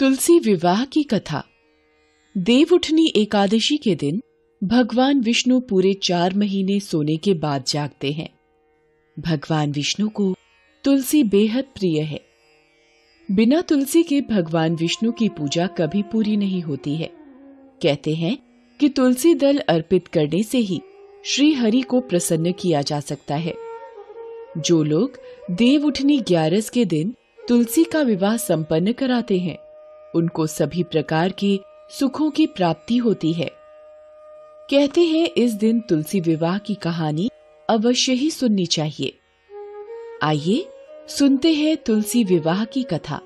तुलसी विवाह की कथा। देवउठनी एकादशी के दिन भगवान विष्णु पूरे 4 महीने सोने के बाद जागते हैं। भगवान विष्णु को तुलसी बेहद प्रिय है। बिना तुलसी के भगवान विष्णु की पूजा कभी पूरी नहीं होती है। कहते हैं कि तुलसी दल अर्पित करने से ही श्री हरि को प्रसन्न किया जा सकता है। जो लोग देवउठनी 11 के दिन तुलसी का विवाह संपन्न कराते हैं, उनको सभी प्रकार के सुखों की प्राप्ति होती है। कहते हैं इस दिन तुलसी विवाह की कहानी अवश्य ही सुननी चाहिए। आइए सुनते हैं तुलसी विवाह की कथा।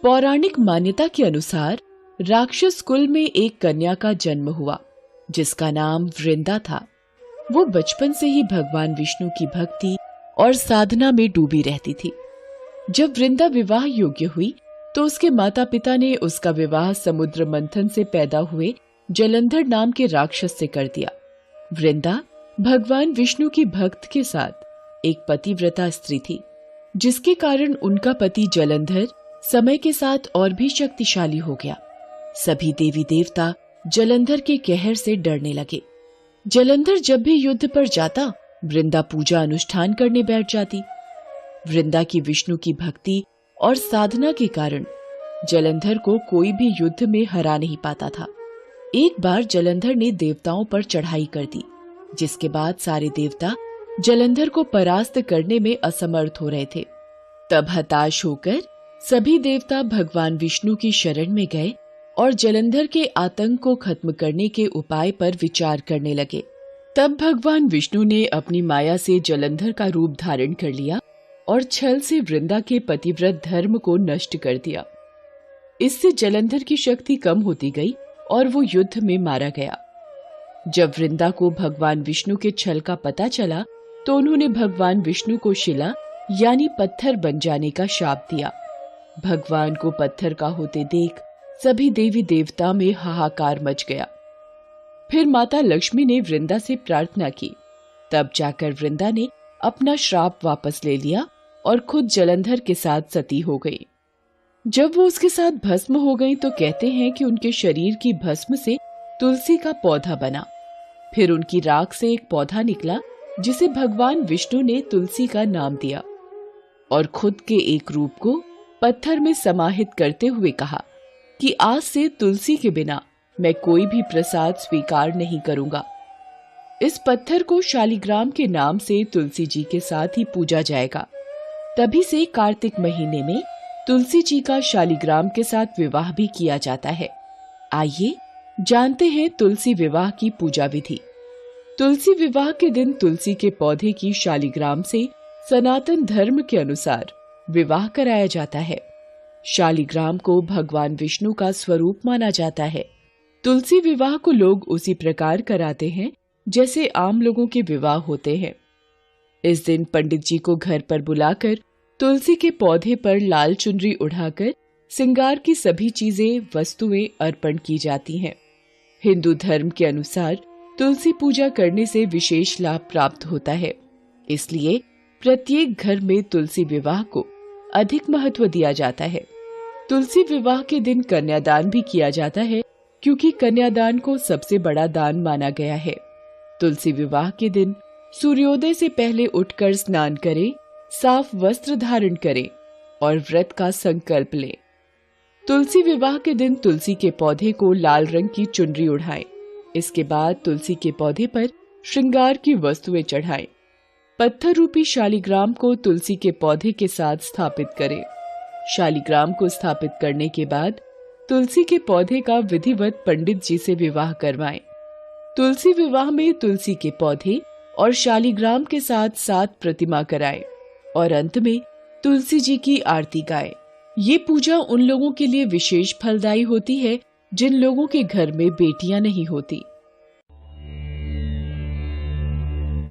पौराणिक मान्यता के अनुसार राक्षस कुल में एक कन्या का जन्म हुआ जिसका नाम वृंदा था। वो बचपन से ही भगवान विष्णु की भक्ति और साधना में डूबी रहती थी। जब वृंदा विवाह योग्य हुई तो उसके माता पिता ने उसका विवाह समुद्र मंथन से पैदा हुए जलंधर नाम के राक्षस से कर दिया। वृंदा भगवान विष्णु की भक्त के साथ एक पतिव्रता स्त्री थी, जिसके कारण उनका पति जलंधर समय के साथ और भी शक्तिशाली हो गया। सभी देवी देवता जलंधर के कहर से डरने लगे। जलंधर जब भी युद्ध पर जाता, वृंदा पूजा अनुष्ठान करने बैठ जाती। वृंदा की विष्णु की भक्ति और साधना के कारण जलंधर को कोई भी युद्ध में हरा नहीं पाता था। एक बार जलंधर ने देवताओं पर चढ़ाई कर दी, जिसके बाद सारे देवता जलंधर को परास्त करने में असमर्थ हो रहे थे। तब हताश होकर सभी देवता भगवान विष्णु की शरण में गए और जलंधर के आतंक को खत्म करने के उपाय पर विचार करने लगे। तब भगवान विष्णु ने अपनी माया से जलंधर का रूप धारण कर लिया और छल से वृंदा के पतिव्रत धर्म को नष्ट कर दिया। इससे जलंधर की शक्ति कम होती गई और वो युद्ध में मारा गया। जब वृंदा को भगवान विष्णु के छल का पता चला तो उन्होंने भगवान विष्णु को शिला यानी पत्थर बन जाने का शाप दिया। भगवान को पत्थर का होते देख सभी देवी देवता में हाहाकार मच गया। फिर माता लक्ष्मी ने वृंदा से प्रार्थना की। तब जाकर वृंदा ने अपना श्राप वापस ले लिया और खुद जलंधर के साथ सती हो गई। जब वो उसके साथ भस्म हो गई तो कहते हैं कि उनके शरीर की भस्म से तुलसी का पौधा बना। फिर उनकी राख से एक पौधा निकला जिसे भगवान विष्णु ने तुलसी का नाम दिया और खुद के एक रूप को पत्थर में समाहित करते हुए कहा कि आज से तुलसी के बिना मैं कोई भी प्रसाद स्वीकार नहीं करूंगा। इस पत्थर को शालिग्राम के नाम से तुलसी जी के साथ ही पूजा जाएगा। तभी से कार्तिक महीने में तुलसी जी का शालिग्राम के साथ विवाह भी किया जाता है। आइए जानते हैं तुलसी विवाह की पूजा विधि। तुलसी विवाह के दिन तुलसी के पौधे की शालिग्राम से सनातन धर्म के अनुसार विवाह कराया जाता है। शालिग्राम को भगवान विष्णु का स्वरूप माना जाता है। तुलसी विवाह को लोग उसी प्रकार कराते हैं जैसे आम लोगों के विवाह होते हैं। इस दिन पंडित जी को घर पर बुलाकर तुलसी के पौधे पर लाल चुनरी उड़ाकर श्रृंगार की सभी चीजें वस्तुएं अर्पण की जाती हैं। हिंदू धर्म के अनुसार तुलसी पूजा करने से विशेष लाभ प्राप्त होता है, इसलिए प्रत्येक घर में तुलसी विवाह को अधिक महत्व दिया जाता है। तुलसी विवाह के दिन कन्यादान भी किया जाता है, क्योंकि कन्यादान को सबसे बड़ा दान माना गया है। तुलसी विवाह के दिन सूर्योदय से पहले उठकर स्नान करें, साफ वस्त्र धारण करें और व्रत का संकल्प लें। तुलसी विवाह के दिन तुलसी के पौधे को लाल रंग की चुनरी उड़ाएं। इसके बाद तुलसी के पौधे पर श्रृंगार की वस्तुएं चढ़ाएं। पत्थर रूपी शालिग्राम को तुलसी के पौधे के साथ स्थापित करें। शालिग्राम को स्थापित करने के बाद तुलसी के पौधे का विधिवत पंडित जी से विवाह करवाएं। तुलसी विवाह में तुलसी के पौधे और शालिग्राम के साथ 7 प्रतिमा कराएं और अंत में तुलसी जी की आरती गाएं। ये पूजा उन लोगों के लिए विशेष फलदायी होती है जिन लोगों के घर में बेटियां नहीं होती।